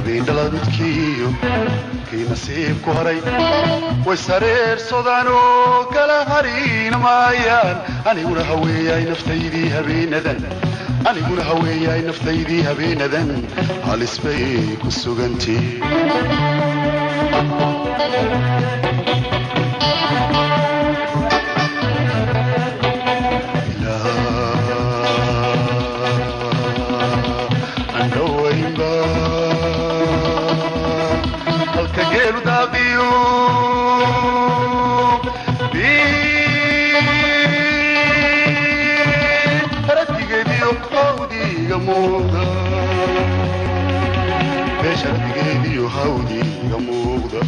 habeen dhaladkiyo kii nasiibku haray way sareer sodaanoo kala hariin maayaan aniguna haweeyay naftaydii habeenadan aniguna haweeyay naftaydii habeenadan halis bay ku sugantii شرقي وهودي يا موضة